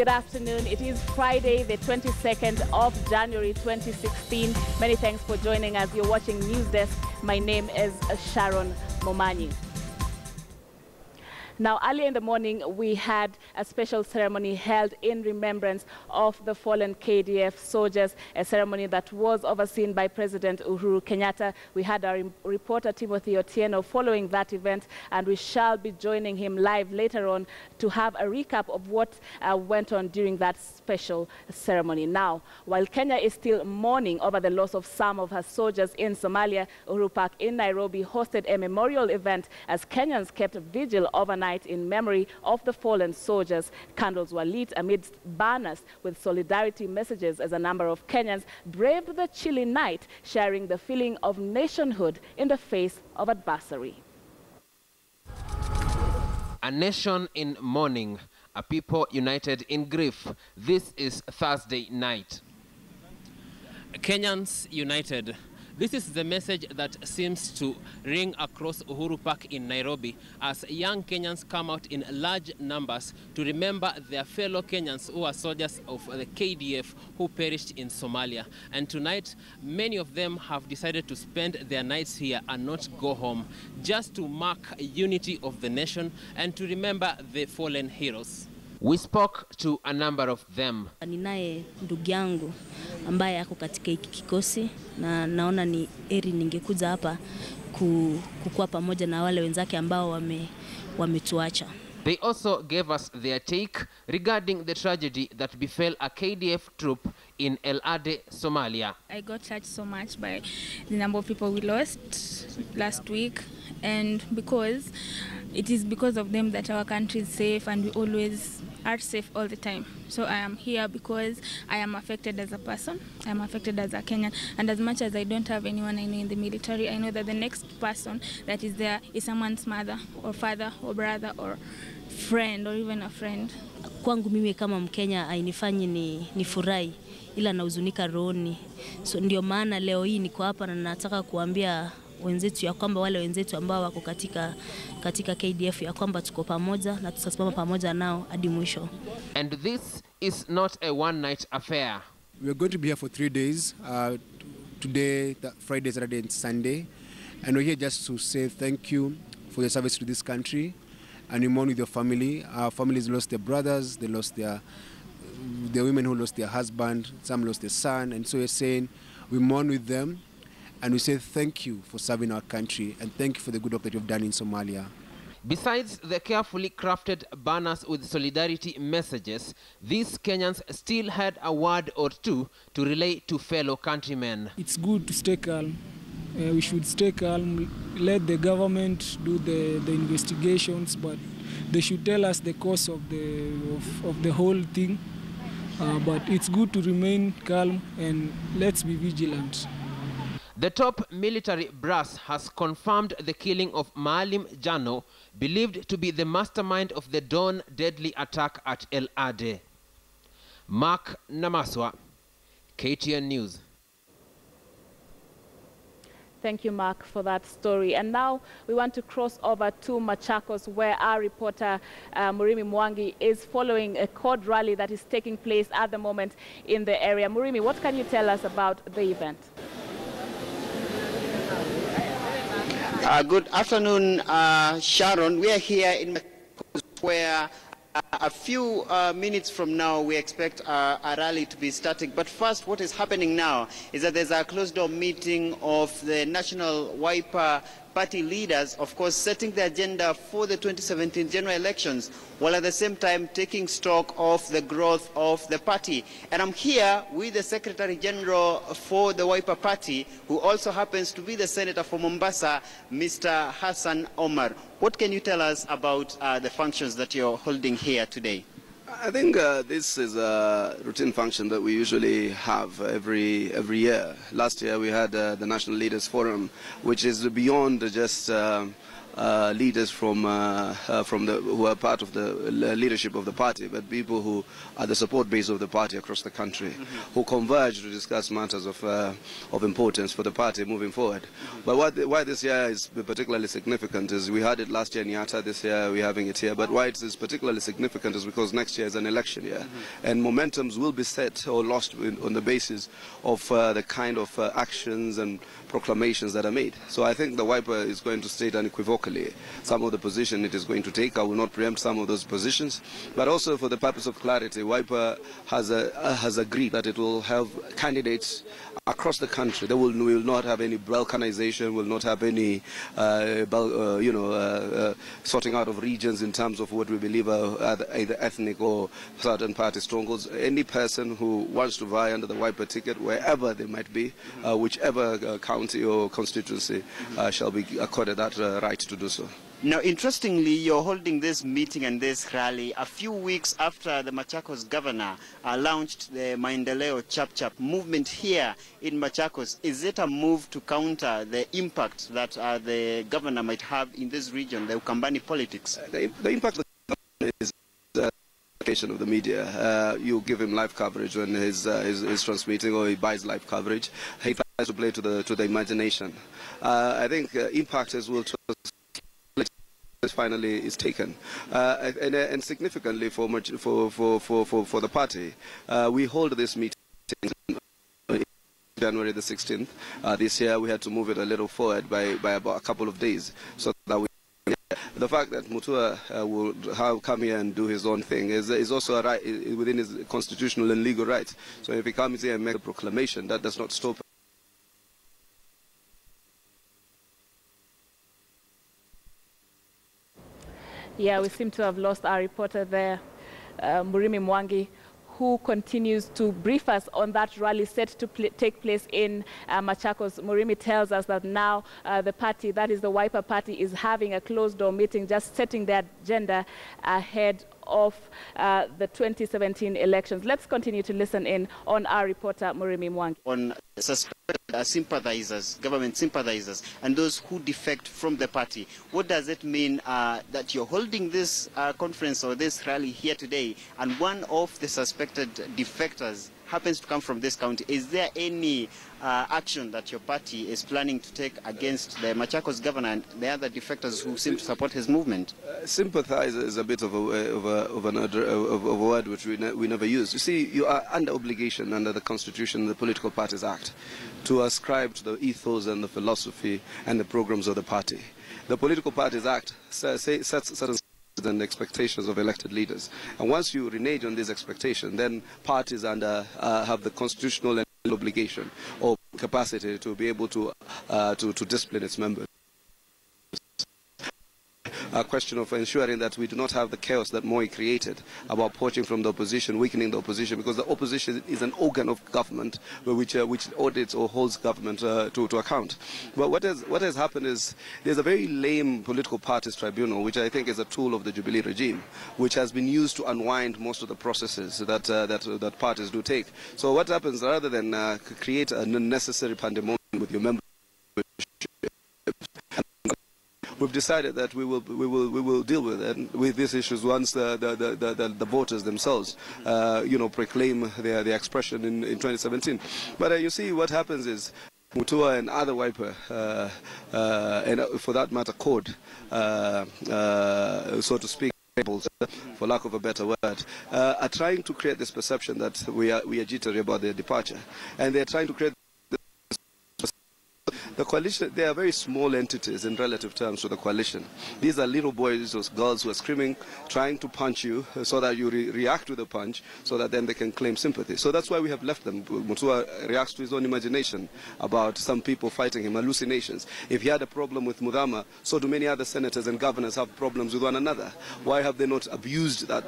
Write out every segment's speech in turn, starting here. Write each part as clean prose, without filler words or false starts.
Good afternoon. It is Friday, the 22nd of January 2016. Many thanks for joining us. You're watching Newsdesk. My name is Sharon Momanyi. Now, earlier in the morning, we had a special ceremony held in remembrance of the fallen KDF soldiers, a ceremony that was overseen by President Uhuru Kenyatta. We had our reporter, Timothy Otieno, following that event, and we shall be joining him live later on to have a recap of what went on during that special ceremony. Now, while Kenya is still mourning over the loss of some of her soldiers in Somalia, Uhuru Park in Nairobi hosted a memorial event as Kenyans kept vigil overnight in memory of the fallen soldiers. Candles were lit amidst banners with solidarity messages as a number of Kenyans braved the chilly night, sharing the feeling of nationhood in the face of adversity. A nation in mourning, a people united in grief. This is Thursday night. Kenyans united. This is the message that seems to ring across Uhuru Park in Nairobi as young Kenyans come out in large numbers to remember their fellow Kenyans who are soldiers of the KDF who perished in Somalia. And tonight, many of them have decided to spend their nights here and not go home, just to mark unity of the nation and to remember the fallen heroes. We spoke to a number of them. Ninaye ndugu yangu ambaye ako katika hiki kikosi na naona ni heri ningekuja hapa kukua pamoja na wale wenzake ambao wametuacha. They also gave us their take regarding the tragedy that befell a KDF troop in El Ade, Somalia. I got touched so much by the number of people we lost last week, and because it is because of them that our country is safe and we always are safe all the time. So I am here because I am affected as a person, I am affected as a Kenyan, and as much as I don't have anyone I know in the military, I know that the next person that is there is someone's mother or father or brother or friend or even a friend. Kwangu mimi kama Mkenya hainifanyi nifurahi ila nahuzunika rohoni. So ndio maana leo hii niko hapa na nataka kuambia wenzetu ya kwamba wale wenzetu ambao wako katika KDF ya kwamba tuko pamoja na tutasimama pamoja nao hadi mwisho. And this is not a one-night affair. We are going to be here for 3 days, today, Friday, Saturday and Sunday. And we're here just to say thank you for your service to this country. And we mourn with your family. Our families lost their brothers, they lost their women who lost their husband, some lost their son. And so we're saying we mourn with them. And we say thank you for serving our country and thank you for the good work that you've done in Somalia. Besides the carefully crafted banners with solidarity messages, these Kenyans still had a word or two to relay to fellow countrymen. It's good to stay calm. We should stay calm, let the government do the investigations, but they should tell us the cause of the whole thing. But it's good to remain calm and let's be vigilant. The top military brass has confirmed the killing of Maalim Jano, believed to be the mastermind of the Dawn deadly attack at El Ade. Mark Namaswa, KTN News. Thank you, Mark, for that story. And now we want to cross over to Machakos, where our reporter, Murimi Mwangi, is following a CORD rally that is taking place at the moment in the area. Murimi, what can you tell us about the event? Good afternoon, Sharon. We are here in where a few minutes from now we expect a rally to be starting. But first, what is happening now is that there's a closed-door meeting of the National Wiper Party leaders, of course, setting the agenda for the 2017 general elections, while at the same time taking stock of the growth of the party. And I'm here with the Secretary General for the Wiper Party, who also happens to be the Senator for Mombasa, Mr. Hassan Omar. What can you tell us about the functions that you're holding here today? I think this is a routine function that we usually have every year. Last year we had the National Leaders Forum, which is beyond just leaders from who are part of the leadership of the party, but people who are the support base of the party across the country, who converge to discuss matters of importance for the party moving forward. But why this year is particularly significant is we had it last year in Yatta, this year we're having it here. But why it is particularly significant is because next year is an election year, and momentums will be set or lost on the basis of the kind of actions and proclamations that are made. So I think the Wiper is going to state unequivocally some of the position it is going to take. I will not preempt some of those positions, but also for the purpose of clarity, Wiper has agreed that it will have candidates across the country. They will not have any balkanization, will not have any sorting out of regions in terms of what we believe are either ethnic or certain party strongholds. Any person who wants to vie under the Wiper ticket, wherever they might be, whichever county or constituency, shall be accorded that right to do so. Now, interestingly, you're holding this meeting and this rally a few weeks after the Machakos governor launched the Maendeleo Chap Chap movement here in Machakos. Is it a move to counter the impact that the governor might have in this region, the Ukambani politics? The impact of the governor is of the media. You give him live coverage when he's transmitting, or he buys live coverage. He tries to play to the imagination. I think impact is will finally is taken, and significantly for the party, we hold this meeting January the 16th. This year we had to move it a little forward by about a couple of days, so that we. The fact that Mutua will come here and do his own thing is also a right within his constitutional and legal rights. So if he comes here and makes a proclamation, that does not stop. Yeah, we seem to have lost our reporter there, Murimi Mwangi, who continues to brief us on that rally set to take place in Machakos. Murimi tells us that now the party, that is the Wiper Party, is having a closed-door meeting, just setting their agenda ahead of the 2017 elections. Let's continue to listen in on our reporter, Murimi Mwangi. On suspected sympathizers, government sympathizers, and those who defect from the party, what does it mean that you're holding this conference or this rally here today, and one of the suspected defectors happens to come from this county? Is there any action that your party is planning to take against the Machakos governor and the other defectors who seem to support his movement? Sympathizer is a bit of a word which we never use. You see, you are under obligation under the Constitution and the Political Parties Act to ascribe to the ethos and the philosophy and the programs of the party. The Political Parties Act sets certain and expectations of elected leaders, and once you renege on these expectations, then parties have the constitutional and obligation or capacity to be able to discipline its members. A question of ensuring that we do not have the chaos that Moi created about poaching from the opposition, weakening the opposition, because the opposition is an organ of government which audits or holds government to account. But what has happened is there's a very lame political parties tribunal, which I think is a tool of the Jubilee regime, which has been used to unwind most of the processes that parties do take. So what happens, rather than create an unnecessary pandemonium with your members, we've decided that we will deal with these issues once the voters themselves, proclaim their expression in 2017. But you see, what happens is Mutua and other Wiper, and for that matter, CORD, so to speak, for lack of a better word, are trying to create this perception that we are jittery about their departure, and they're trying to create. The coalition, they are very small entities in relative terms to the coalition. These are little boys or girls who are screaming, trying to punch you so that you react to the punch, so that then they can claim sympathy. So that's why we have left them. Mutua reacts to his own imagination about some people fighting him, hallucinations. If he had a problem with Mudama, so do many other senators and governors have problems with one another. Why have they not abused the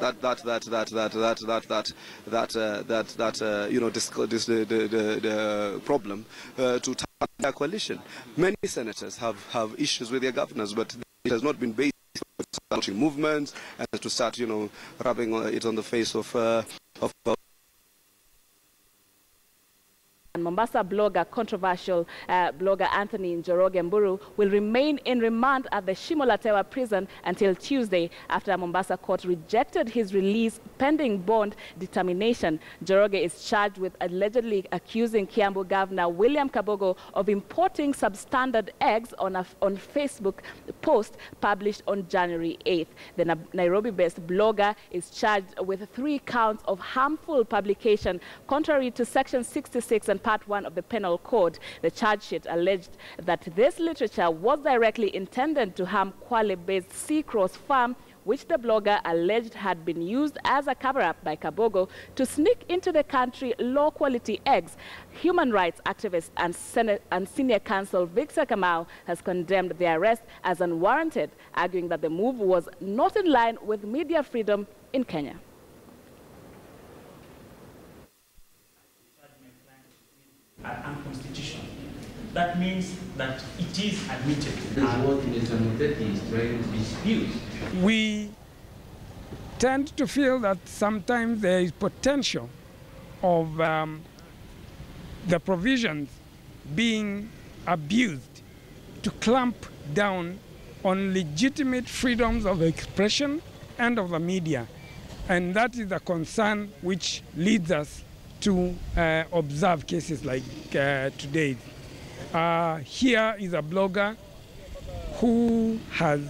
problem to their coalition? Many senators have issues with their governors, but it has not been based on launching movements and to start, rubbing it on the face of Mombasa blogger, controversial blogger Anthony Njoroge Mburu will remain in remand at the Shimolatewa prison until Tuesday after a Mombasa court rejected his release pending bond determination. Njoroge is charged with allegedly accusing Kiambu Governor William Kabogo of importing substandard eggs on Facebook post published on January 8th. The Nairobi-based blogger is charged with 3 counts of harmful publication contrary to Section 66 and Part 1 of the Penal Code. The charge sheet alleged that this literature was directly intended to harm Kwale-based Seacross Farm, which the blogger alleged had been used as a cover-up by Kabogo to sneak into the country low-quality eggs. Human rights activist and senior counsel Victor Kamau has condemned the arrest as unwarranted, arguing that the move was not in line with media freedom in Kenya. Are unconstitutional. That means that it is admitted. That's what Mr. Muteti is trying to dispute. We tend to feel that sometimes there is potential of the provisions being abused to clamp down on legitimate freedoms of expression and of the media. And that is a concern which leads us to observe cases like today. Here is a blogger who has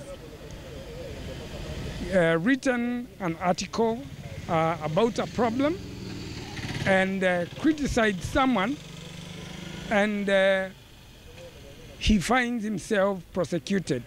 written an article about a problem and criticized someone, and he finds himself prosecuted.